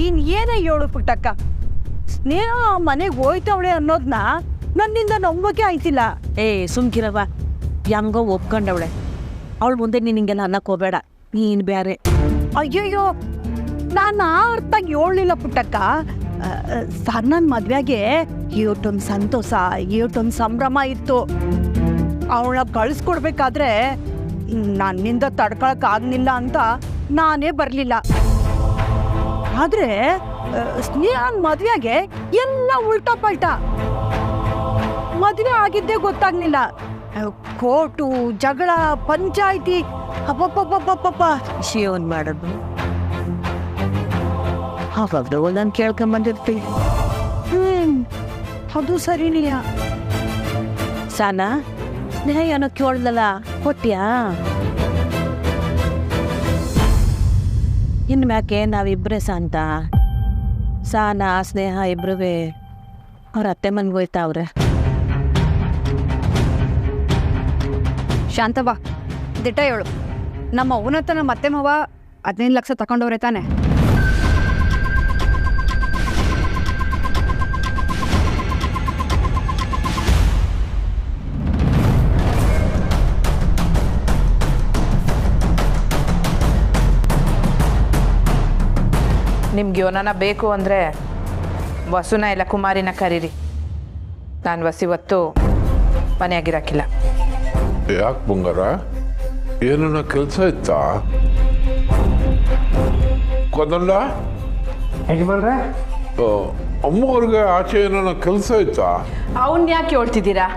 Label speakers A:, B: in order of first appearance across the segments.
A: ನೀನ್ ಏನೇ ಹೇಳು ಪುಟ್ಟಕ್ಕ, ಸ್ನೇಹ ಮನೆಗೆ ಹೋಯ್ತವಳೆ ಅನ್ನೋದನ್ನ ನನ್ನಿಂದ ನಂಬಕ್ಕೆ ಆಯ್ತಿಲ್ಲ.
B: ಸುಮ್ಕಿರವ, ಹೆಂಗೋ ಒಪ್ಕೊಂಡವಳೆ. ಅವಳು ಮುಂದೆ ನೀನು ಹಿಂಗೆಲ್ಲ ಅನ್ನಕ್ಕೆ ಹೋಗಬೇಡ, ನೀನು ಬೇರೆ.
A: ಅಯ್ಯಯ್ಯೋ, ನಾನು ಆ ಅರ್ಥ ಹೇಳಲಿಲ್ಲ ಪುಟ್ಟಕ್ಕ. ಸಣ್ಣನ ಮದ್ವೆಗೆ ಇವತ್ತೊಂದು ಸಂತೋಷ, ಇವತ್ತೊಂದು ಸಂಭ್ರಮ ಇತ್ತು. ಅವಳನ್ನ ಕಳಿಸ್ಕೊಡ್ಬೇಕಾದ್ರೆ ನನ್ನಿಂದ ತಡ್ಕೊಳಕ್ಕಾಗಲಿಲ್ಲ ಅಂತ ನಾನೇ ಬರಲಿಲ್ಲ. ಆದರೆ ಸ್ನೇಹನ್ ಮದುವೆಗೆ ಎಲ್ಲ ಉಲ್ಟಾ ಪಲ್ಟಾ. ಮದುವೆ ಆಗಿದ್ದೇ ಗೊತ್ತಾಗ್ಲಿಲ್ಲ. ಕೋರ್ಟು, ಜಗಳ, ಪಂಚಾಯ್ತಿ, ಅಪ್ಪಪ್ಪಪ್ಪಪ್ಪಪ್ಪ.
B: ಶಿವನ್ ಮಾಡೋದು ಹಾಗಾದ್ರೆ ನಾನು ಕೇಳ್ಕೊಂಬಂದಿರ್ತೀವಿ.
A: ಅದು ಸರಿನಿಲ್ಲ.
B: ಸಾನಾ, ಸ್ನೇಹ ಏನೋ ಕೇಳ್ದಲ್ಲ, ಕೊಟ್ಟ್ಯಾ? ಇನ್ನು ಮ್ಯಾಕೆ ನಾವಿಬ್ಬರೇ ಸಾಂತ. ಸಾನಾ, ಸ್ನೇಹ ಇಬ್ರೂ ಅವ್ರ ಅತ್ತೆ ಮನೆಗೆ ಹೋಯ್ತಾವ್ರೆ.
A: ಶಾಂತವ್ವ, ದಿಟ್ಟ ಹೇಳು. ನಮ್ಮ ಅವನತನ ಮತ್ತೆ ಮಾವ 15 ಲಕ್ಷ ತಗೊಂಡವ್ರೆ ತಾನೆ?
C: ನಿಮ್ಗೆ ಯೋನನ ಬೇಕು ಅಂದರೆ ವಸುನ ಇಲ್ಲ ಕುಮಾರಿನ ಕರೀರಿ. ನಾನು ವಸಿವತ್ತು ಮನೆಯಾಗಿರಕ್ಕಿಲ್ಲ.
D: ಯಾಕೆ ಬಂಗಾರ, ಏನನ್ನ ಕೆಲಸ ಇತ್ತಾ? ಕೊದಲ್ಲ
E: ಯಜಮಾನ್ರೆ,
D: ಅಮ್ಮವ್ರಿಗೆ ಆಚೆ ಏನನ್ನ ಕೆಲಸ ಇತ್ತಾ?
C: ಅವನ್ ಯಾಕೆ ಹೇಳ್ತಿದ್ದೀರಾ?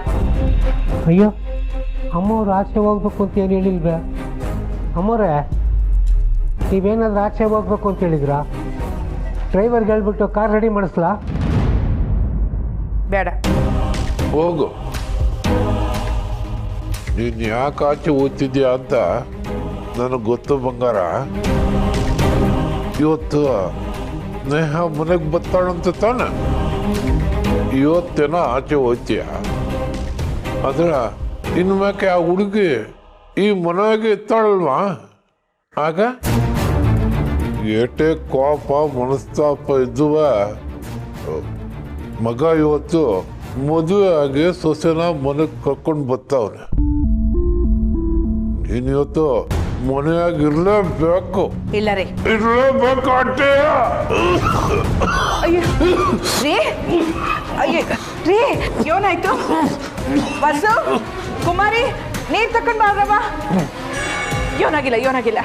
E: ಅಯ್ಯೋ, ಅಮ್ಮವ್ರು ಆಚೆ ಹೋಗ್ಬೇಕು ಅಂತ ಏನು ಹೇಳಿಲ್ವೇ? ಅಮ್ಮವ್ರೆ, ನೀವೇನಾದ್ರೂ ಆಚೆ ಹೋಗ್ಬೇಕು ಅಂತ ಹೇಳಿದ್ರಾ? ಡ್ರೈವರ್ಗೆ ಹೇಳ್ಬಿಟ್ಟು ಕಾರ್ ರೆಡಿ ಮಾಡಿಸ್ಲಾ?
C: ಬೇಡ,
D: ಹೋಗು. ನೀನು ಯಾಕೆ ಆಚೆ ಓದ್ತಿದ್ಯಾ ಅಂತ ನನಗೆ ಗೊತ್ತು ಬಂಗಾರ. ಇವತ್ತು ನೇಹ ಮನೆಗೆ ಬರ್ತಾಳಂತ ತಾನೆ? ಇವತ್ತೇನೋ ಆಚೆ ಓದ್ತೀಯ, ಆದ್ರೆ ಇನ್ನು ಮ್ಯಾಕೆ ಆ ಹುಡುಗಿ ಈ ಮನೆಯಾಗೆ ಇರ್ತಾಳಲ್ವಾ? ಆಗ ಏಟೇ ಕೋಪ ಮನಸ್ತಾಪ ಇದ್ದುವ ಮಗ ಇವತ್ತು ಮದುವೆ ಆಗಿ ಸೊಸೆನ ಮನೆಗೆ ಕರ್ಕೊಂಡು ಬರ್ತಾವ್ರೆ. ನೀನಿವತ್ತು ಮನೆಯಾಗಿರ್ಲೇಬೇಕು.
C: ಇಲ್ಲ ರೀ,
D: ಇರ್ಲೇಬೇಕು ಅಟ್ಟೆ.
C: ಅಯ್ಯೋ ರೀ, ಅಯ್ಯೋ ರೀ, ಏನಾಯ್ತು? ವಸು, ಕುಮಾರಿ, ನೀರು ತಕೊಂಡು ಬಾರವ. ಏನಾಗಿಲ್ಲ, ಏನಾಗಿಲ್ಲ.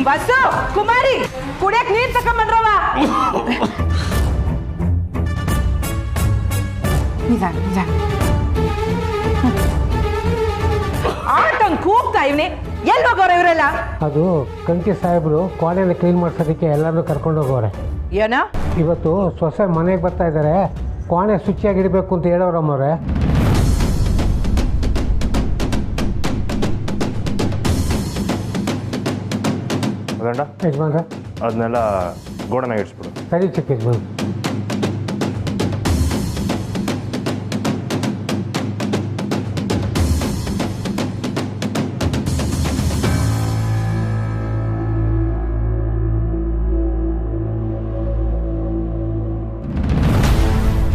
C: ಬಸ್ಸು, ಕುಮಾರಿ, ಕುಡಿಯಕ್ ನೀರ್ ತಕೊಂಬಂದ್ರವ. ನಿಧಾನ ನಿಧಾನ. ಆಟಂಗ್ ಕೂಗ್ತಾ ಇವ್ನಿ. ಎಲ್ಲಿ ಹೋಗೋರ ಇವರೆಲ್ಲ?
E: ಅದು ಕಂಕಿ ಸಾಹೇಬರು ಕೋಣೆನ ಕ್ಲೀನ್ ಮಾಡ್ಸೋದಕ್ಕೆ ಎಲ್ಲರನ್ನೂ ಕರ್ಕೊಂಡು ಹೋಗೋರೆ.
C: ಏನ?
E: ಇವತ್ತು ಸೊಸೆ ಮನೆಗೆ ಬರ್ತಾ ಇದ್ದಾರೆ, ಕೋಣೆ ಶುಚಿಯಾಗಿಡಬೇಕು ಅಂತ ಹೇಳೋರಮ್ಮವ್ರೆ.
F: ಅದಣ್ಣ,
E: ಯಜಮಾನ್ರೆ,
F: ಅದನ್ನೆಲ್ಲ ಗೋಡನಾಗ ಇಡಿಸ್ಬಿಡು.
E: ಸರಿ ಚಿಕ್ಕ ಯಜಮಾನ್.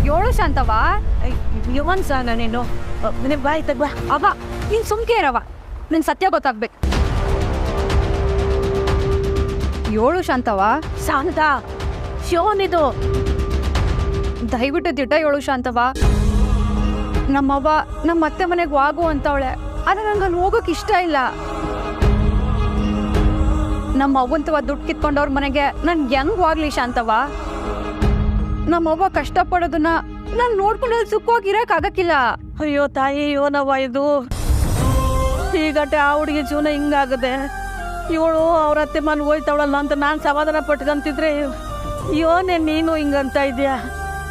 A: ಹೇಳು ಶಾಂತವ್ವ.
B: ಯುವನ್ ಸಾನ, ನೀನು ಬಾಯ್ ತಗ್ಬಾ.
A: ಅವ ನೀನ್ ಸುಮ್ಕೆ ಇರವ, ನಿನ್ ಸತ್ಯ ಗೊತ್ತಾಗ್ಬೇಕು. ಹೇಳು ಶಾಂತವ್ವ.
B: ಶಾಂತ, ಶಿವನಿದು.
A: ದಯವಿಟ್ಟು ದಿಟ್ಟ ಹೇಳು ಶಾಂತವ್ವ. ನಮ್ಮವ್ವ ನಮ್ಮ ಅತ್ತೆ ಮನೆಗೆ ಹೋಗು ಅಂತವಳೆ, ಆದ್ರೆ ನಂಗೆ ಅಲ್ಲಿ ಹೋಗೋಕೆ ಇಷ್ಟ ಇಲ್ಲ. ನಮ್ಮ ಅವ್ವಂತವ ದುಡ್ಡು ಕಿತ್ಕೊಂಡವ್ರ ಮನೆಗೆ ನನ್ಗೆ ಹೆಂಗ್ ಹೋಗ್ಲಿ ಶಾಂತವ್ವ? ನಮ್ಮವ್ವ ಕಷ್ಟಪಡೋದನ್ನ ನಾನು ನೋಡ್ಕೊಂಡು ಸುಖವಾಗಿರಕ್ಕಾಗಕ್ಕಿಲ್ಲ.
B: ಅಯ್ಯೋ ತಾಯಿ, ಯೋನವ್ವ ಇದು. ಈಗಟ್ಟೆ ಆ ಹುಡುಗಿ ಜೀವನ ಹಿಂಗಾಗದೆ. ಇವಳು ಅವ್ರ ಅತ್ತೆ ಮನೆಗೆ ಹೋಯ್ತಾವಳಲ್ಲ ಅಂತ ನಾನು ಸಮಾಧಾನ ಪಟ್ಕೊಂತಿದ್ರೆ ಯೋನೇ ನೀನು ಹಿಂಗಂತ ಇದೆಯಾ?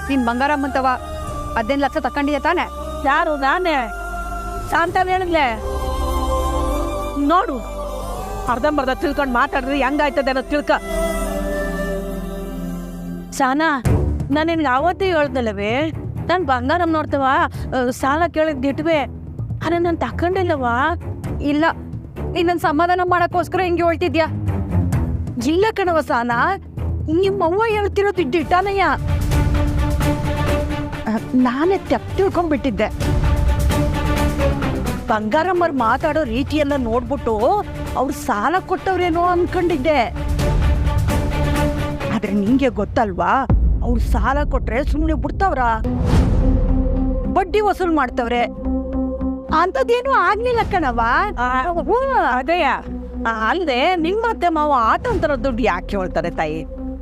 A: ನೀನ್ ಬಂಗಾರಮ್ಮಂತವ 15 ಲಕ್ಷ ತಕೊಂಡಿಯ ತಾನೆ?
B: ಯಾರು? ನಾನೇ. ಶಾಂತ ಹೇಳಿದ್ಲೆ ನೋಡು, ಅರ್ಧಂಬರ್ಧ ತಿಳ್ಕೊಂಡು ಮಾತಾಡಿದ್ರೆ ಹೆಂಗಾಯ್ತದೆ ಅನ್ನೋ ತಿಳ್ಕ. ಸಾನಾ, ನಾನು ನಿನ್ಗೆ ಆವತ್ತೇ ಹೇಳ್ದಲ್ಲವೇ, ನಾನು ಬಂಗಾರಮ್ಮ ನೋಡ್ತವ ಸಾಲ ಕೇಳಿದ್ ಗಿಟ್ವೆ, ಅರೆ ನಾನು ತಕೊಂಡಿಲ್ಲವಾ?
A: ಇಲ್ಲ, ನೀನ್ ಸಮಾಧಾನ ಮಾಡಕ್ಕೋಸ್ಕರ ಹಿಂಗೆ ಹೇಳ್ತಿದ್ಯಾ?
B: ಇಲ್ಲ ಕಣವ ಸಾನಾ,
A: ನಿಮ್ಮವ್ವ ಹೇಳ್ತಿರೋದು ದಿಟ್ಟಾನಯ್ಯ. ನಾನೇ ತಪ್ಪು ತಿಳ್ಕೊಂಡ್ಬಿಟ್ಟಿದ್ದೆ. ಬಂಗಾರಮ್ಮರ್ ಮಾತಾಡೋ ರೀತಿಯೆಲ್ಲ ನೋಡ್ಬಿಟ್ಟು ಅವ್ರು ಸಾಲ ಕೊಟ್ಟವ್ರೇನೋ ಅನ್ಕೊಂಡಿದ್ದೆ. ಆದ್ರೆ ನಿಂಗೆ ಗೊತ್ತಲ್ವಾ, ಅವ್ರು ಸಾಲ ಕೊಟ್ರೆ ಸುಮ್ಮನೆ ಬಿಡ್ತಾವ್ರ, ಬಡ್ಡಿ ವಸೂಲ್ ಮಾಡ್ತವ್ರೆ. ಅಂತದೇನು ಆಗ್ಲಿಲ್ಲ ಕಣವ.
B: ಅದೇಯ ಅಲ್ಲದೆ ನಿಮ್ಮತ್ತೆ ಮಾವ ಆಟ ಅಂತಾರ ದುಡ್ಡು ಯಾಕೆ ಹೇಳ್ತಾರೆ ತಾಯಿ?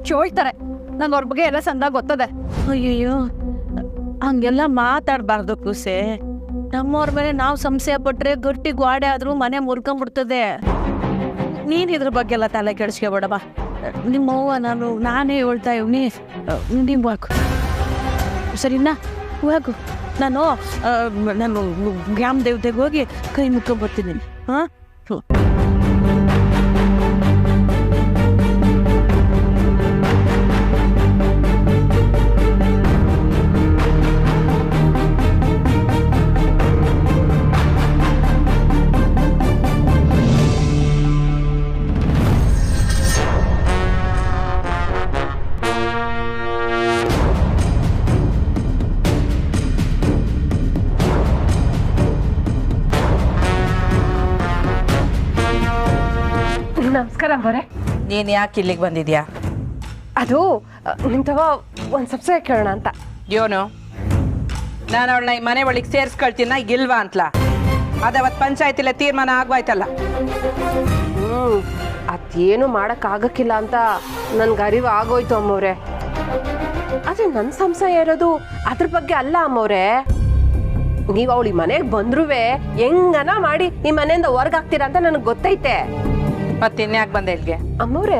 A: ಚೋಳ್ತಾರೆ. ನಂಗೆ ಅವ್ರ ಬಗ್ಗೆ ಎಲ್ಲ ಸಂದ ಗೊತ್ತದೆ.
B: ಅಯ್ಯಯ್ಯೋ, ಹಂಗೆಲ್ಲ ಮಾತಾಡಬಾರ್ದು ಕೂಸೆ. ನಮ್ಮವ್ರ ಮೇಲೆ ನಾವು ಸಂಶಯ ಪಟ್ರೆ ಗಟ್ಟಿ ಗೋಡೆ ಆದ್ರೂ ಮನೆ ಮುರ್ಕೊಂಡ್ಬಿಡ್ತದೆ. ನೀನ್ ಇದ್ರ ಬಗ್ಗೆ ಎಲ್ಲ ತಲೆ ಕೆಡಿಸ್ಕೊಬೇಡಮ್ಮ. ನಿಮ್ಮವ್ವ ನಾನೇ ಹೇಳ್ತಾ ಇವ್ನಿ, ನೀವು ಹಾಕು ಸರಿನಾ? ಹೋಗು. ನಾನು ಗ್ರಾಮ ದೇವತೆಗೆ ಹೋಗಿ ಕೈ ಮುಕ್ಕೊಂಡ್ಬರ್ತೀನಿ. ಹಾಂ,
C: ನಮಸ್ಕಾರ ಬರೇ.
B: ನೀನ್ ಯಾಕೆ ಇಲ್ಲಿಗೆ ಬಂದಿದ್ಯಾ?
C: ಅದು ನಿಮ್ ತವ ಒಂದ್ ಸಬ್ಸೆ ಕೇಳೋಣ ಅಂತ.
G: ಯೋನು, ನಾನು ಅವಳನ್ನ ಈ ಮನೆ ಒಳಗೆ ಸೇರಿಸ್ಕೊಳ್ತೀನ ಇಲ್ವಾ ಅಂತಲಾ? ಅದವತ್ ಪಂಚಾಯತಿಲ ತೀರ್ಮಾನ ಆಗ್ವಾಯ್ತಲ್ಲ.
C: ಅದೇನು ಮಾಡಕ್ ಆಗಕ್ಕಿಲ್ಲ ಅಂತ ನನ್ಗೆ ಅರಿವು ಆಗೋಯ್ತು ಅಮ್ಮವ್ರೆ. ಆದ್ರೆ ನನ್ ಸಂಶಯ ಇರೋದು ಅದ್ರ ಬಗ್ಗೆ ಅಲ್ಲ ಅಮ್ಮವ್ರೆ. ನೀವ್ ಅವಳು ಈ ಮನೆಗೆ ಬಂದ್ರುವೆ ಹೆಂಗನ ಮಾಡಿ ಈ ಮನೆಯಿಂದ ಹೊರ್ಗಾಗ್ತೀರಾ ಅಂತ ನನಗೆ ಗೊತ್ತೈತೆ.
G: ಮತ್ತಿನ್ಯಾಕೆ ಬಂದೆ ಇಲ್ಲಿಗೆ?
C: ಅಮ್ಮವ್ರೆ,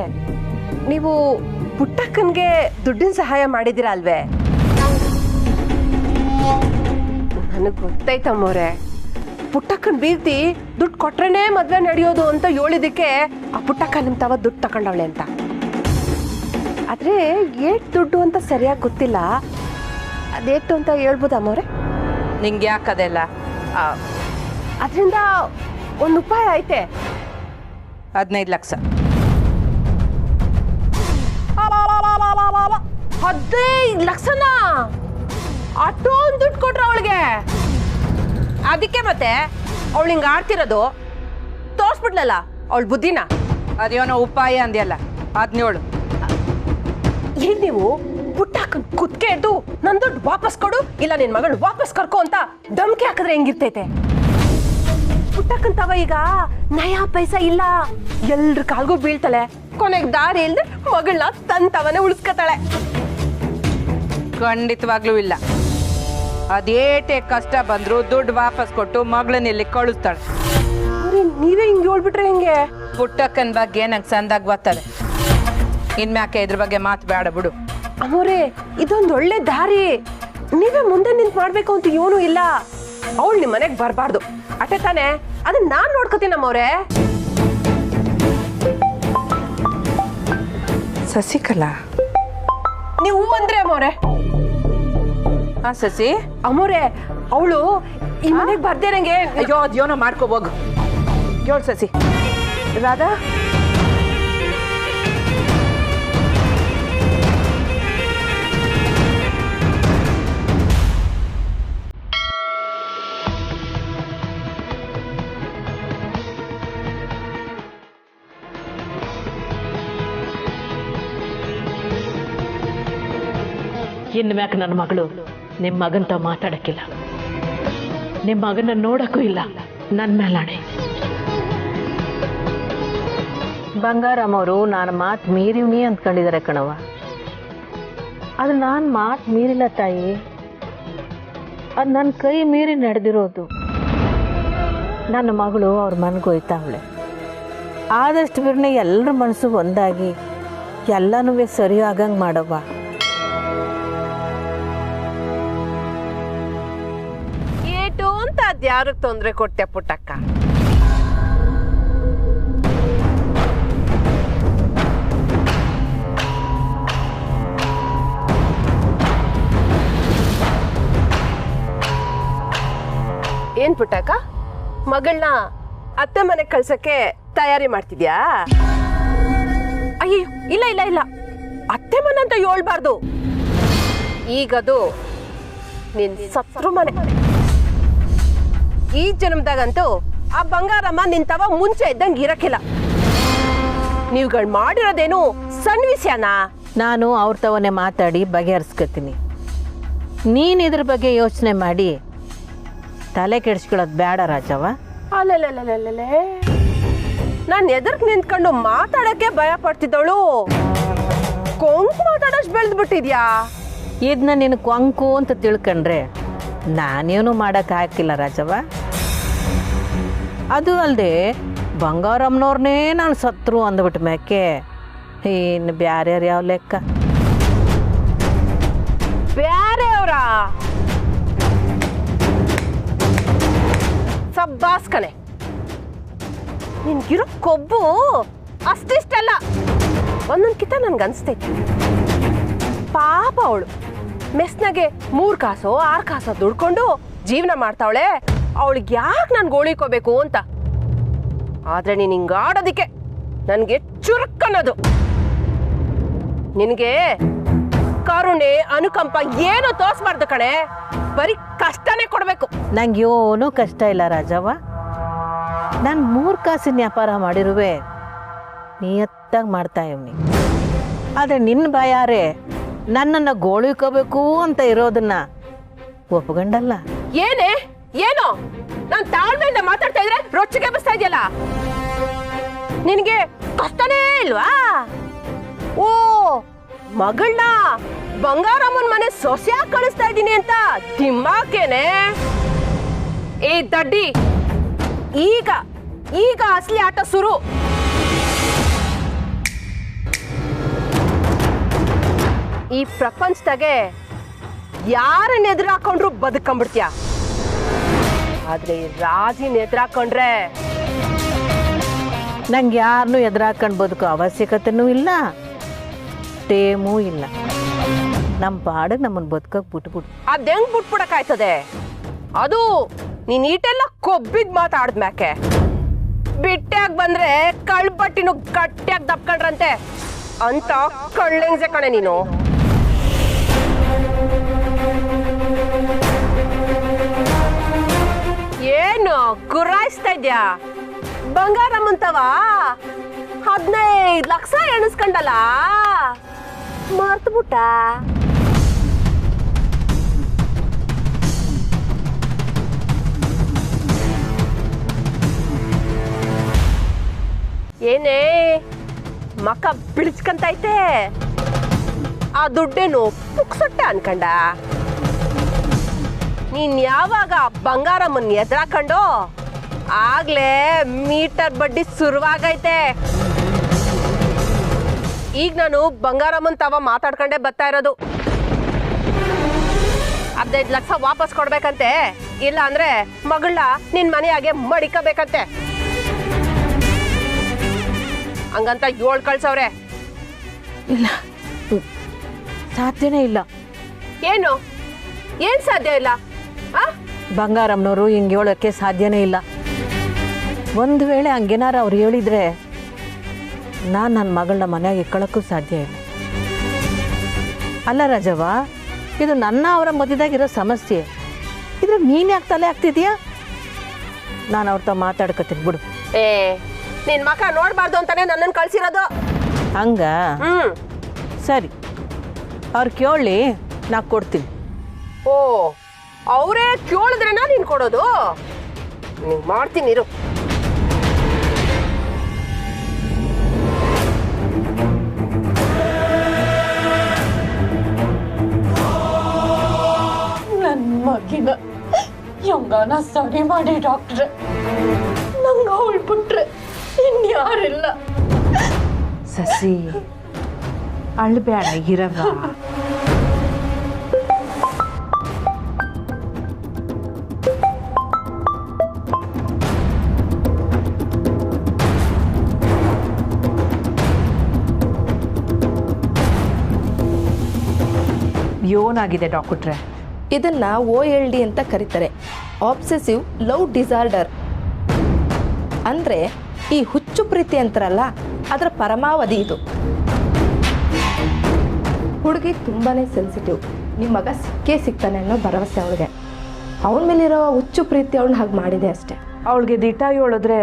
C: ನೀವು ಪುಟ್ಟಕ್ಕನ್ಗೆ ದುಡ್ಡಿನ ಸಹಾಯ ಮಾಡಿದಿರಾ ಅಲ್ವೇ? ನನಗ್ ಗೊತ್ತೈತಮ್ಮವ್ರೆ. ಪುಟ್ಟಕ್ಕನ್ ಬೀರ್ತಿ ದುಡ್ಡು ಕೊಟ್ರೇನೆ ಮದ್ವೆ ನಡೆಯೋದು ಅಂತ ಹೇಳಿದಕ್ಕೆ ಆ ಪುಟ್ಟಕ್ಕ ನಿಮ್ ತವ ದುಡ್ಡು ತಕೊಂಡವಳೆ ಅಂತ. ಆದ್ರೆ ಏಟ್ ದುಡ್ಡು ಅಂತ ಸರಿಯಾಗಿ ಗೊತ್ತಿಲ್ಲ. ಅದೇಟು ಅಂತ ಹೇಳ್ಬೋದು ಅಮ್ಮವ್ರೆ?
G: ನಿಂಗೆ ಯಾಕದೆಲ್ಲ?
C: ಅದರಿಂದ ಒಂದು ಉಪಾಯ ಐತೆ.
G: 15 ಲಕ್ಷ.
C: 15 ಲಕ್ಷನ ಅಷ್ಟೊಂದು ದುಡ್ಡು ಕೊಟ್ರ ಅವಳಿಗೆ? ಅದಕ್ಕೆ ಮತ್ತೆ ಅವಳು ಹಿಂಗ ಆಡ್ತಿರೋದು. ತೋರ್ಸ್ಬಿಡ್ಲಲ್ಲ ಅವಳ ಬುದ್ಧಿನ.
G: ಅದೇನೋ ಉಪಾಯ ಅಂದ್ಯಲ್ಲ, 17.
C: ಏನ್ ನೀವು ಪುಟ್ಟಕ್ಕನ್ ಕುತ್ಕೆ ಇದ್ದು ನನ್ ದುಡ್ಡು ವಾಪಸ್ ಕೊಡು, ಇಲ್ಲ ನಿನ್ ಮಗಳು ವಾಪಸ್ ಕರ್ಕೊ ಅಂತ ಧಮ್ಕಿ ಹಾಕಿದ್ರೆ ಹೆಂಗಿರ್ತೈತೆ? ಪುಟ್ಟಕ್ಕನ್ ತವ ಈಗ ನಯಾ ಪೈಸಾ ಇಲ್ಲ, ಎಲ್ರ ಕಾಲ್ಗೂ ಬೀಳ್ತಾಳೆ. ಕೊನೆಗೆ ದಾರಿ ಇಲ್ದೆ ಮಗಳನ್ನ ತನ್ ತವನೇ ಉಳಿಸ್ಕೊತಾಳೆ.
G: ಖಂಡಿತವಾಗ್ಲೂ ಇಲ್ಲ. ಅದೇಟೆ ಕಷ್ಟ ಬಂದ್ರು ದುಡ್ಡು ವಾಪಸ್ ಕೊಟ್ಟು ಮಗಳನ್ನ ಇಲ್ಲಿ ಕಳಿಸ್ತಾಳೆ.
C: ನೀವೇ ಹಿಂಗೆ ಹೇಳ್ಬಿಟ್ರೆ ಹೆಂಗೆ?
G: ಪುಟ್ಟಕ್ಕನ್ ಬಗ್ಗೆ ನಂಗೆ ಸಂದಾಗ ಗೊತ್ತದೆ. ಇನ್ಮ್ಯಾಕೆ ಇದ್ರ ಬಗ್ಗೆ ಮಾತು ಬೇಡ ಬಿಡು.
C: ಅಮ್ಮೋರೆ, ಇದೊಂದು ಒಳ್ಳೆ ದಾರಿ. ನೀವೇ ಮುಂದೆ ನಿಂತು ಮಾಡ್ಬೇಕು ಅಂತ ಏನೂ ಇಲ್ಲ. ಅವಳು ನಿಮ್ಮ ಮನೆಗೆ ಬರಬಾರ್ದು ಅಷ್ಟೇ ತಾನೆ? ಅದನ್ನ ನಾನ್ ನೋಡ್ಕೋತೀನಿ ಅಮ್ಮವ್ರೆ.
G: ಸಸಿಕಲಾ,
C: ನೀವು ಅಂದ್ರೆ ಅಮ್ಮವ್ರೆ?
G: ಹಾ ಸಸಿ.
C: ಅಮ್ಮವ್ರೆ, ಅವಳು ಈ ಮನೆಗೆ ಬರ್ದೇರಂಗೆ.
G: ಅಯ್ಯೋ ಅದೇನೋ ಮಾಡ್ಕೋಬೋಗು. ಹೇಳು ಸಸಿ. ರಾಧಾ,
H: ಇನ್ನು ಮ್ಯಾಕ ನನ್ನ ಮಗಳು ನಿಮ್ಮ ಮಗಂತ ಮಾತಾಡಕ್ಕಿಲ್ಲ, ನಿಮ್ಮ ಮಗನ ನೋಡಕ್ಕೂ ಇಲ್ಲ. ನನ್ನ ಮೇಲಾಣೆ. ಬಂಗಾರಮ್ಮವರು ನಾನು ಮಾತು ಮೀರಿವ್ನಿ ಅಂದ್ಕೊಂಡಿದ್ದಾರೆ ಕಣವ. ಅದು ನಾನು ಮಾತು ಮೀರಿಲ್ಲ ತಾಯಿ, ಅದು ನನ್ನ ಕೈ ಮೀರಿ ನಡೆದಿರೋದು. ನನ್ನ ಮಗಳು ಅವ್ರ ಮನೆಗೆ ಹೋಯ್ತಾವಳೆ. ಆದಷ್ಟು ಬಿರ್ನೆ ಎಲ್ಲರ ಮನಸ್ಸು ಒಂದಾಗಿ ಎಲ್ಲನೂ ಸರಿ ಆಗಂಗೆ ಮಾಡವ್ವ.
C: ಏಟು ಅಂತ ಅದ್ಯಾರಿಗೆ ತೊಂದರೆ ಕೊಟ್ಟೆ ಪುಟ್ಟಕ್ಕ? ಏನ್ ಪುಟ್ಟಕ್ಕ, ಮಗಳನ್ನ ಅತ್ತೆ ಮನೆಗೆ ಕಳ್ಸಕ್ಕೆ ತಯಾರಿ ಮಾಡ್ತಿದ್ಯಾ? ಅಯ್ಯೋ, ಇಲ್ಲ ಇಲ್ಲ ಇಲ್ಲ, ಆ ಮನಂತ ಹೇಳ್ಬಾರ್ದು. ಈಗದು ನಿನ್ ಸತ್ರು ಮನೆ. ಈ ಜನ್ಮದಾಗಂತೂ ಆ ಬಂಗಾರಮ್ಮ ನಿಂತವ ಮುಂಚೆ ಇದ್ದಂಗೆ ಇರಕ್ಕಿಲ್ಲ. ನೀವುಗಳು ಮಾಡಿರೋದೇನು ಸಣ್ಣ ವಿಷಯನಾ?
H: ನಾನು ಅವ್ರ ತವನೇ ಮಾತಾಡಿ ಬಗೆಹರಿಸ್ಕೊತೀನಿ. ನೀನು ಇದ್ರ ಬಗ್ಗೆ ಯೋಚನೆ ಮಾಡಿ ತಲೆ ಕೆಡಿಸ್ಕೊಳ್ಳೋದು ಬೇಡ ರಾಜವ್ವ.
C: ಅಲ್ಲೇ ನಾನು ಎದುರ್ಕ್ ನಿಂತ್ಕೊಂಡು ಮಾತಾಡಕ್ಕೆ ಭಯ ಪಡ್ತಿದ್ದವಳು ಕೊಂಕು ಮಾತಾಡೋಷ್ಟು ಬೆಳೆದು ಬಿಟ್ಟಿದ್ಯಾ?
H: ಇದನ್ನ ನೀನು ಕೊಂಕು ಅಂತ ತಿಳ್ಕೊಂಡ್ರೆ ನಾನೇನು ಮಾಡೋಕೆ ಹಾಕಿಲ್ಲ ರಾಜವ್ವ. ಅದು ಅಲ್ಲದೆ ಬಂಗಾರಮ್ಮನವ್ರನ್ನೇ ನಾನು ಸತ್ರು ಅಂದ್ಬಿಟ್ಟ ಮ್ಯಾಕೆ ಇನ್ನು ಬ್ಯಾರ್ಯಾರು ಯಾವ ಲೆಕ್ಕ?
C: ಬ್ಯಾರೆ ಅವರ ಸಬ್ಬಾಸ್ಕನೆ. ನಿನ್ಗಿರೋ ಕೊಬ್ಬು ಅಷ್ಟಿಷ್ಟಲ್ಲ, ಒಂದೊಂದ್ಕಿಂತ ನನ್ಗೆ ಅನ್ಸ್ತೈತಿ. ಪಾಪ ಅವಳು ಮೆಸ್ನಾಗೆ 3 ಕಾಸೋ 6 ಕಾಸೋ ದುಡ್ಕೊಂಡು ಜೀವನ ಮಾಡ್ತಾವಳೆ. ಅವಳಿಗೆ ಯಾಕೆ ನಾನು ಗೋಳಿಕೋಬೇಕು ಅಂತ. ಆದ್ರೆ ನೀನು ಹಿಂಗಾಡೋದಿಕ್ಕೆ ನನಗೆ ಚುರುಕ್ಕನ್ನೋದು. ನಿನಗೆ ಕರುಣೆ ಅನುಕಂಪ ಏನು ತೋರಿಸ್ಬಾರ್ದು ಕಣೆ, ಬರೀ ಕಷ್ಟನೇ ಕೊಡ್ಬೇಕು.
H: ನಂಗೆ ಏನೂ ಕಷ್ಟ ಇಲ್ಲ ರಾಜವ್ವ. ನಾನು 3 ಕಾಸಿನ ವ್ಯಾಪಾರ ಮಾಡಿರುವೆ ನಿಯತ್ತಾಗಿ ಮಾಡ್ತಾ ಇವ್ನಿ. ಆದರೆ ನಿನ್ನ ಬಾಯಾರೆ ನನ್ನನ್ನು ಗೋಳಿಕೋಬೇಕು ಅಂತ ಇರೋದನ್ನ ಒಪ್ಕೊಂಡಲ್ಲ.
C: ಏನೇ ಏನೋ ನಾನು ತಾಳ್ಮೆಯಿಂದ ಮಾತಾಡ್ತಾ ಇದ್ರೆ ರೊಚ್ಚಿಗೆ ಬಸ್ತಾ ಇದೆಯಲ್ಲ. ನಿನಗೆ ಕಷ್ಟನೇ ಇಲ್ವಾ? ಓ ಮಗಳನ್ನ ಬಂಗಾರಮ್ಮನ ಮನೆ ಸೊಸೆಯಾಗಿ ಕಳಿಸ್ತಾ ಇದ್ದೀನಿ ಅಂತ ದಿಮ್ಮಾಕೇನೆ? ಏ ದಡ್ಡಿ, ಈಗ ಈಗ ಅಸಲಿ ಆಟ ಶುರು. ಈ ಪ್ರಪಂಚದಾಗೆ ಯಾರನ್ನ ಎದುರಾಕೊಂಡ್ರು ಬದುಕೊಂಡ್ಬಿಡ್ತೀಯ. ಆದ್ರೆ ರಾಜಿನ ಎದುರಾಕೊಂಡ್ರೆ
H: ನಂಗೆ ಯಾರನ್ನೂ ಎದುರಾಕೊಂಡು ಬದುಕೋ ಅವಶ್ಯಕತೆನೂ ಇಲ್ಲ, ಟೇಮೂ ಇಲ್ಲ. ನಮ್ಮ ಪಾಡಿಗೆ ನಮ್ಮನ್ನು ಬದುಕೋಕೆ ಬಿಟ್ಬಿಡು.
C: ಅದ್ ಹೆಂಗ್ ಬಿಟ್ಬಿಡಕ್ಕಾಯ್ತದೆ? ಅದು ನೀನ್ ಈಟೆಲ್ಲ ಕೊಬ್ಬಿದ್ ಮಾತಾಡ್ದ್ಮ್ಯಾಕೆ. ಬಿಟ್ಟಾಗ ಬಂದ್ರೆ ಕಳ್ಬಟ್ಟಿನೂ ಗಟ್ಟಿಯಾಗಿ ದಪ್ಕೊಂಡ್ರಂತೆ ಅಂತ ಕಳ್ಳೆಂಗ್ಸೆ ಕಣೆ ನೀನು. ಏನು ಗುರಾಯಿಸ್ತಾ ಇದ್ಯಾ? ಬಂಗಾರಮ್ಮಂತವ 15 ಲಕ್ಷ ಎಣಿಸ್ಕೊಂಡಲ್ಲ, ಮರ್ತ್ಬಿಟ್ಟ. ಏನೇ ಮಕ್ಕ ಬಿಳಿಸ್ಕಂತೈತೆ? ಆ ದುಡ್ಡೇನು ಪುಕ್ಸಟ್ಟೆ ಅನ್ಕಂಡ? ನೀನ್ ಯಾವಾಗ ಬಂಗಾರಮ್ಮನ್ ಎದುರಾಕೊಂಡು ಆಗ್ಲೇ ಮೀಟರ್ ಬಡ್ಡಿ ಶುರುವಾಗೈತೆ. ಈಗ ನಾನು ಬಂಗಾರಮ್ಮನ್ ತವ ಮಾತಾಡ್ಕೊಂಡೆ ಬರ್ತಾ ಇರೋದು. 15 ಲಕ್ಷ ವಾಪಸ್ ಕೊಡ್ಬೇಕಂತೆ, ಇಲ್ಲ ಅಂದ್ರೆ ಮಗಳನ್ನ ನಿನ್ ಮನೆಯಾಗೆ ಮಡಿಕಬೇಕಂತೆ. ಹಂಗಂತ 7 ಕಳ್ಸವ್ರೆ.
H: ಇಲ್ಲ, ಸಾಧ್ಯನೇ ಇಲ್ಲ.
C: ಏನು ಏನ್ ಸಾಧ್ಯ ಇಲ್ಲ?
H: ಬಂಗಾರಮ್ಮನವರು ಹಿಂಗೆ ಹೇಳೋಕ್ಕೆ ಸಾಧ್ಯನೇ ಇಲ್ಲ. ಒಂದು ವೇಳೆ ಹಂಗೇನಾರ ಅವ್ರು ಹೇಳಿದ್ರೆ ನಾನು ನನ್ನ ಮಗಳನ್ನ ಮನೆಯಾಗ ಇಟ್ಕೊಳ್ಳೋಕ್ಕೂ ಸಾಧ್ಯ ಇಲ್ಲ. ಅಲ್ಲ ರಾಜವ್ವ, ಇದು ನನ್ನ ಅವರ ಮಧ್ಯದಾಗಿರೋ ಸಮಸ್ಯೆ. ಇದ್ರ ನೀನು ಯಾಕೆ ತಲೆ ಆಗ್ತಿದ್ಯಾ? ನಾನು ಅವ್ರ ತ ಮಾತಾಡ್ಕೊತೀನಿ ಬಿಡು.
C: ಏ ನಿನ್ ಮಕ ನೋಡ್ಬಾರ್ದು ಅಂತಾನೆ ನನ್ನನ್ನು ಕಳ್ಸಿರೋದು.
H: ಹಂಗ ಸರಿ, ಅವ್ರು ಕೇಳಿ ನಾ ಕೊಡ್ತೀನಿ.
C: ಓ ಅವರೇ ಕೇಳಿದ್ರೇನಾ ನೀನ್ ಕೊಡೋದು? ನೀನ್ ಮಾಡ್ತೀನಿ ಇರು.
B: ನನ್ನ ಮಗಿನ ಹೆಂಗಾನ ಸರಿ ಮಾಡಿ ಡಾಕ್ಟ್ರೆ, ನಂಗೆ ಅವಳು ಬಿಟ್ರೆ ಇನ್ಯಾರಿಲ್ಲ.
G: ಸಸಿ ಅಳ್ಬೇಡ, ಇರವ. ಯೋನಾಗಿದೆ ಡಾಕ್ಟ್ರೆ.
I: ಇದನ್ನ OLD ಅಂತ ಕರೀತಾರೆ, ಆಬ್ಸೆಸಿವ್ ಲವ್ ಡಿಸಾರ್ಡರ್. ಅಂದರೆ ಈ ಹುಚ್ಚು ಪ್ರೀತಿ ಅಂತಾರಲ್ಲ, ಅದರ ಪರಮಾವಧಿ ಇದು. ಹುಡುಗಿ ತುಂಬಾ ಸೆನ್ಸಿಟಿವ್. ನಿಮ್ಮ ಮಗ ಸಿಕ್ಕೇ ಸಿಗ್ತಾನೆ ಅನ್ನೋ ಭರವಸೆ ಅವಳಿಗೆ. ಅವನ ಮೇಲಿರೋ ಹುಚ್ಚು ಪ್ರೀತಿ ಅವಳನ್ನ ಹಾಗೆ ಮಾಡಿದೆ ಅಷ್ಟೆ.
B: ಅವಳಿಗೆ ದಿಟ ಹೇಳಿದ್ರೆ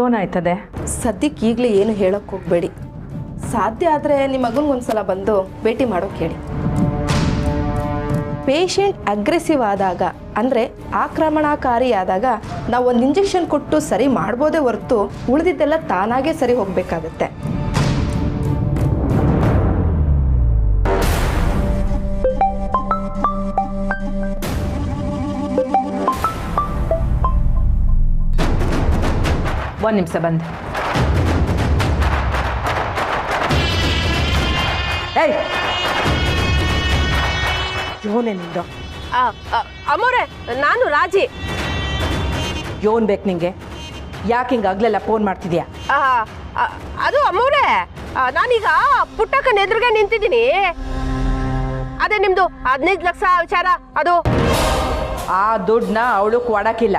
B: ಏನಾಯ್ತದೆ?
I: ಸದ್ಯಕ್ಕೆ ಈಗಲೇ ಏನು ಹೇಳೋಕ್ಕೆ ಹೋಗಬೇಡಿ. ಸಾಧ್ಯ ಆದರೆ ನಿಮ್ಮ ಮಗನಿಗೊಂದ್ಸಲ ಬಂದು ಭೇಟಿ ಮಾಡೋಕೆ ಹೇಳಿ. ಪೇಷಂಟ್ ಅಗ್ರೆಸಿವ್ ಆದಾಗ ಅಂದರೆ ಆಕ್ರಮಣಕಾರಿ ಆದಾಗ ನಾವು ಒಂದು ಇಂಜೆಕ್ಷನ್ ಕೊಟ್ಟು ಸರಿ ಮಾಡ್ಬೋದೇ ಹೊರತು ಉಳಿದಿದ್ದೆಲ್ಲ ತಾನಾಗೇ ಸರಿ ಹೋಗಬೇಕಾಗತ್ತೆ.
G: ಒಂದು ನಿಮಿಷ ಬಂದೆ. ಏಯ್ ಯೋನೇ ನಿಂದು?
C: ಅಮ್ಮೋರೆ, ನಾನು ರಾಜಿ.
G: ಯೋನ್ ಬೇಕು ನಿಂಗೆ? ಯಾಕೆ ಹಿಂಗೆ ಆಗ್ಲೆಲ್ಲ ಫೋನ್ ಮಾಡ್ತಿದ್ಯಾ?
C: ಅದು ಅಮ್ಮೋರೆ, ನಾನೀಗ ಪುಟ್ಟಕ್ಕನ ಎದುರಿಗೆ ನಿಂತಿದ್ದೀನಿ. ಅದೇ ನಿಮ್ದು 15 ಲಕ್ಷ ವಿಚಾರ. ಅದು
G: ಆ ದುಡ್ಡನ್ನ ಅವಳು ಕೊಡಕ್ಕಿಲ್ಲ,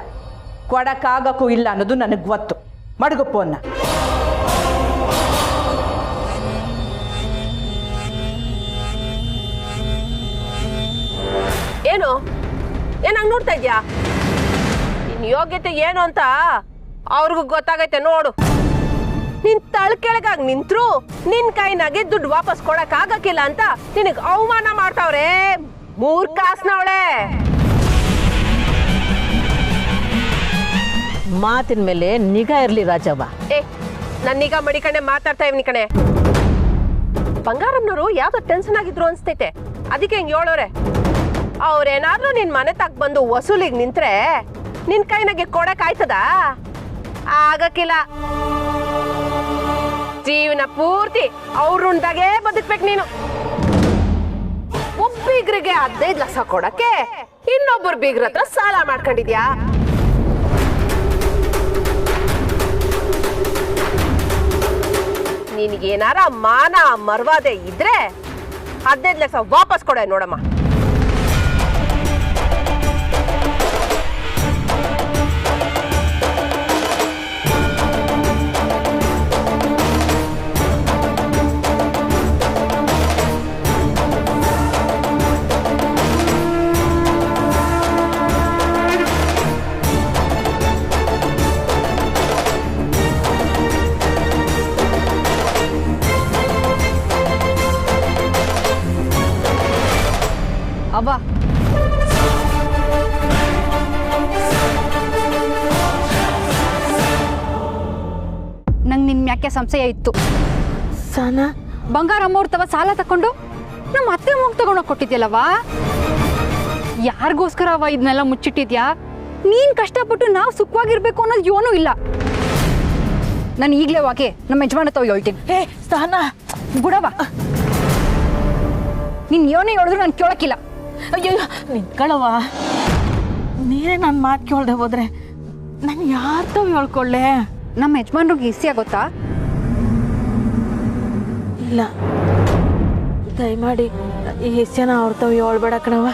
G: ಕೊಡಕ್ಕಾಗಕ್ಕೂ ಇಲ್ಲ ಅನ್ನೋದು ನನಗೆ ಗೊತ್ತು. ಮಡಗು ಫೋನ್ನ.
C: ಏನು ಏನಂಗ್ ನೋಡ್ತಾ ಇದ್ಯಾ? ನಿನ್ ಯೋಗ್ಯತೆ ಏನು ಅಂತ ಅವ್ರಿಗೂ ಗೊತ್ತಾಗೈತೆ ನೋಡು. ನಿನ್ ತಳ್ಕೆಳಗಾಗಿ ನಿಂತ್ರು ನಿನ್ ಕೈನಾಗೆ ದುಡ್ಡು ವಾಪಸ್ ಕೊಡಕ್ ಆಗಕ್ಕಿಲ್ಲ ಅಂತ ನಿನಗ್ ಅವಮಾನ ಮಾಡ್ತಾವ್ರೆ ಮೂರ್ಖಾಸ್ನವಳೆ.
B: ಮಾತಿನ ಮೇಲೆ ನಿಗಾ ಇರಲಿ ರಾಜವ್ವ.
C: ನನ್ ನಿಗಾ ಮಡಿಕಣೆ ಮಾತಾಡ್ತಾ ಇವ್ನಿ ಕಣೆ. ಬಂಗಾರಮ್ಮನವರು ಯಾವ್ದೋ ಟೆನ್ಷನ್ ಆಗಿದ್ರು ಅನ್ಸ್ತೈತೆ, ಅದಕ್ಕೆ ಹಿಂಗ್ ಹೇಳೋರೆ. ಅವ್ರೇನಾದ್ರೂ ನಿನ್ ಮನೆ ತಕ್ ಬಂದು ವಸೂಲಿಗೆ ನಿಂತ್ರೆ ನಿನ್ ಕೈನಾಗೆ ಕೊಡಕ್ ಆಯ್ತದ? ಆಗಕ್ಕಿಲ್ಲ. ಜೀವನ ಪೂರ್ತಿ ಅವ್ರುಂದಾಗೆ ಬದುಕ್ಬೇಕು ನೀನು. ಒಬ್ಬೀಗ್ರಿಗೆ 15 ಲಕ್ಷ ಕೊಡಕ್ಕೆ ಇನ್ನೊಬ್ಬರು ಬೀಗ್ರ ಹತ್ರ ಸಾಲ ಮಾಡ್ಕೊಂಡಿದ್ಯಾ? ನಿನಗೇನಾರ ಮಾನ ಮರ್ವಾದೆ ಇದ್ರೆ 15 ಲಕ್ಷ ವಾಪಸ್ ಕೊಡೆ ನೋಡಮ್ಮ.
A: ಅವ್ವ, ನಂಗೆ ನಿನ್ ಮ್ಯಾಕೆ ಸಂಶಯ ಇತ್ತು.
B: ಸಾನಾ,
A: ಬಂಗಾರಮ್ಮವ್ರ ತವ ಸಾಲ ತಕೊಂಡು ನಮ್ಮ ಅತ್ತೆ ಮಗ ತಗೊಂಡೋಗಿ ಕೊಟ್ಟಿದ್ಯಲ್ಲವಾ? ಯಾರಿಗೋಸ್ಕರ ಅವ ಇದನ್ನೆಲ್ಲ ಮುಚ್ಚಿಟ್ಟಿದ್ಯಾ? ನೀನ್ ಕಷ್ಟಪಟ್ಟು ನಾವು ಸುಖವಾಗಿರ್ಬೇಕು ಅನ್ನೋದು ಏನೂ ಇಲ್ಲ. ನಾನು ಈಗಲೇ ವಾಕೆ ನಮ್ಮ ಯಜಮಾನ ತಾವು ಹೇಳ್ತೀನಿ.
B: ಸಾನಾ
A: ಬಿಡವ, ನೀನ್ ಏನೇ ಹೇಳಿದ್ರು ನಾನು ಕೇಳಕ್ಕಿಲ್ಲ.
B: ಅಯ್ಯೋ ನಿಂತ್ಕೊಳ್ಳವ, ನೀನೇ ನನ್ನ ಮಾತು ಕೇಳ್ದೆ ಹೋದ್ರೆ ನಾನು ಯಾರ ತಾವು ಹೇಳ್ಕೊಳ್ಳೆ?
A: ನಮ್ಮ ಯಜಮಾನ್ರಿಗೆ ಈಸಿ ಆಗುತ್ತಾ?
B: ಇಲ್ಲ, ದಯಮಾಡಿ ಈ ಹೆಸನ ಅವ್ರ ತಾವು ಹೇಳ್ಬೇಡ ಕಣವ.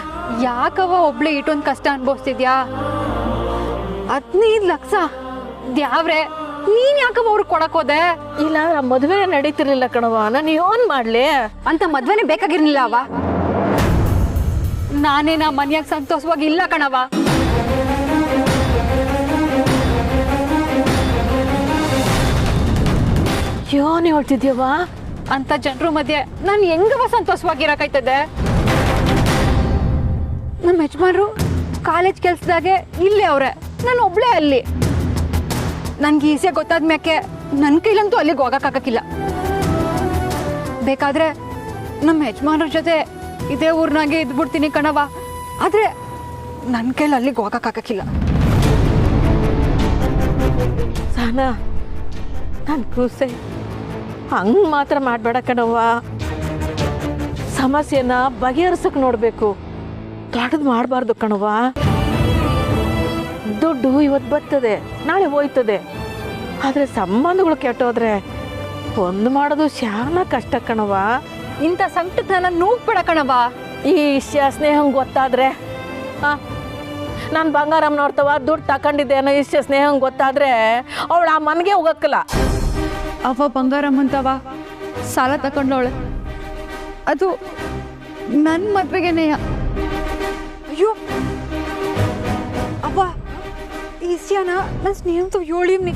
A: ಯಾಕವ ಒಬ್ಳೆ ಇಟ್ಟೊಂದು ಕಷ್ಟ ಅನ್ಭವಿಸ್ತಿದ್ಯಾ? 15 ಲಕ್ಷ ದ್ಯಾವ್ರೆ, ನೀನ್ ಯಾಕವ ಅವ್ರಿಗೆ ಕೊಡಕ್ ಹೋದೆ?
B: ಇಲ್ಲ, ಮದುವೆ ನಡೀತಿರ್ಲಿಲ್ಲ ಕಣವ, ನಾನು ಏನ್ ಮಾಡ್ಲಿ?
A: ಅಂತ ಮದ್ವೆನೇ ಬೇಕಾಗಿರ್ಲಿಲ್ಲ ಅವ. ನಾನೇ ನಾ ಮನ್ಯಾಗ ಸಂತೋಷವಾಗಿ ಇಲ್ಲ ಕಣವ.
B: ಏನ್ ಹೇಳ್ತಿದ್ಯವ?
A: ಅಂತ ಜನರು ಮಧ್ಯೆ ನಾನು ಹೆಂಗವ ಸಂತೋಷವಾಗಿರಕೈತದೆ? ನಮ್ಮ ಯಜಮಾನ್ರು ಕಾಲೇಜ್ ಕೆಲ್ಸದಾಗೆ ಇಲ್ಲೇ ಅವ್ರೆ, ನಾನು ಒಬ್ಳೆ ಅಲ್ಲಿ. ನನ್ಗೆ ಈಸಿಯಾಗಿ ಗೊತ್ತಾದ ಮ್ಯಾಕೆ ನನ್ನ ಕೈಲಂತೂ ಅಲ್ಲಿಗೆ ಹೋಗಕ್ಕಾಗಕ್ಕಿಲ್ಲ. ಬೇಕಾದ್ರೆ ನಮ್ಮ ಯಜಮಾನ್ರ ಜೊತೆ ಇದೇ ಊರ್ನಾಗೆ ಇದ್ಬಿಡ್ತೀನಿ ಕಣವ, ಆದ್ರೆ ನನ್ನ ಕೈಲಿ ಅಲ್ಲಿಗೆ ಹೋಗಕ್ಕಾಗಕ್ಕಿಲ್ಲ.
B: ಸಾನಾ, ನಾನು ಕೂಸೆ ಹಂಗೆ ಮಾತ್ರ ಮಾಡಬೇಡ ಕಣವ್ವ. ಸಮಸ್ಯೆನ ಬಗೆಹರಿಸಕ್ಕೆ ನೋಡಬೇಕು, ದೊಡ್ಡದು ಮಾಡಬಾರ್ದು ಕಣವ್ವ. ದುಡ್ಡು ಇವತ್ತು ಬರ್ತದೆ, ನಾಳೆ ಹೋಯ್ತದೆ, ಆದರೆ ಸಂಬಂಧಗಳು ಕೆಟ್ಟೋದ್ರೆ ಒಂದು ಮಾಡೋದು ಶಾನ ಕಷ್ಟ ಕಣವ್ವ.
A: ಇಂಥ ಸಂಕಟನ ನೂಗ್ಬೇಡ ಕಣವ.
B: ಈ ವಿಷಯ ಸ್ನೇಹಂಗೆ ಗೊತ್ತಾದ್ರೆ, ನಾನು ಬಂಗಾರಮ್ಮ ನೋಡ್ತವ ದುಡ್ಡು ತಗೊಂಡಿದ್ದೆ ಅನ್ನೋ ವಿಷಯ ಸ್ನೇಹಂಗೆ ಗೊತ್ತಾದ್ರೆ ಅವಳು ಆ ಮನೆಗೆ ಹೋಗಕ್ಕಲ್ಲ.
A: ಅವ ಬಂಗಾರಮ್ಮಂತವ ಸಾಲ ತಕೊಂಡವಳೆ, ಅದು ನನ್ನ ಮದ್ವೆಗೆನೆ. ಅಯ್ಯೋ ಅವ್ವ, ಈ ವಿಷಯನ ನನ್ನ ಸ್ನೇಹಿತರು ಹೇಳಿವ್ನಿ.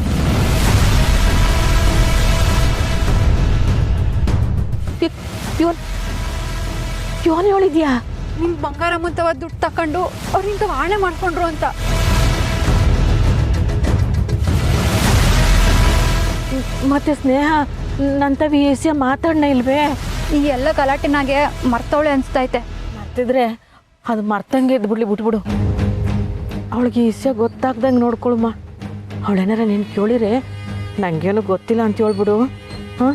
B: ಇವನು ಹೇಳಿದ್ಯಾ?
A: ನಿಮ್ ಬಂಗಾರಮ್ಮಂತವ ದುಡ್ಡು ತಕೊಂಡು ಅವ್ರಿಂದ ಆಣೆ ಮಾಡ್ಕೊಂಡ್ರು ಅಂತ.
B: ಮತ್ತೆ ಸ್ನೇಹ ನಂತವಿ ವಿಷಯ ಮಾತಾಡ್ನ ಇಲ್ವೇ?
A: ಈ ಎಲ್ಲ ಗಲಾಟೆನಾಗೆ ಮರ್ತವಳೆ ಅನ್ಸ್ತೈತೆ.
B: ಮರ್ತಿದ್ರೆ ಅದು ಮರ್ತಂಗೆ ಇದ್ಬಿಡ್ಲಿ, ಬಿಟ್ಬಿಡು. ಅವಳಿಗೆ ಈ ವಿಷಯ ಗೊತ್ತಾಗ್ದಂಗೆ ನೋಡ್ಕೊಳಮ್ಮ. ಅವಳೇನಾರ ನೀನು ಕೇಳಿರೆ ನನಗೇನು ಗೊತ್ತಿಲ್ಲ ಅಂತ ಹೇಳ್ಬಿಡು. ಹಾಂ,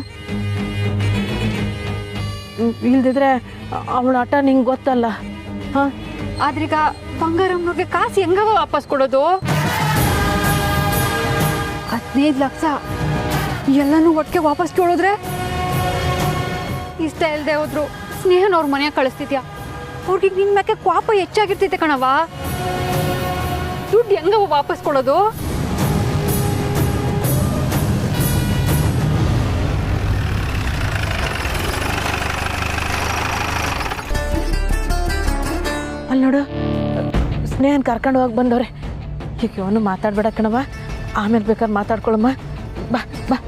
B: ಇಲ್ದಿದ್ರೆ ಅವಳ ಆಟ ನಿಂಗೆ ಗೊತ್ತಲ್ಲ. ಹಾಂ,
A: ಆದ್ರೀಗ ಬಂಗಾರಮ್ಮನವ್ರಿಗೆ ಕಾಸು ಹೆಂಗವ ವಾಪಸ್ ಕೊಡೋದು? 15 ಲಕ್ಷ ಎಲ್ಲನೂ ಒಟ್ಟಿಗೆ ವಾಪಸ್ ಕೇಳಿದ್ರೆ ಇಷ್ಟ ಇಲ್ಲದೆ ಹೋದ್ರು ಸ್ನೇಹನವ್ರ ಮನೆಯಾಗ ಕಳಿಸ್ತಿದ್ಯಾ? ಅವ್ರಿಗೆ ನಿನ್ ಮ್ಯಾಕೆ ಕೋಪ ಹೆಚ್ಚಾಗಿರ್ತೈತೆ ಕಣವ. ದುಡ್ಡು ಹೆಂಗವ ವಾಪಸ್ ಕೊಡೋದು?
B: ಅಲ್ಲಿ ನೋಡು, ಸ್ನೇಹನ್ ಕರ್ಕೊಂಡು ಹೋಗಿ ಬಂದವ್ರೆ. ಈಗ ಇವನು ಮಾತಾಡ್ಬೇಡ ಕಣವ, ಆಮೇಲೆ ಬೇಕಾದ್ರೆ ಮಾತಾಡ್ಕೊಳಮ್ಮ. ಬಾ ಬಾ.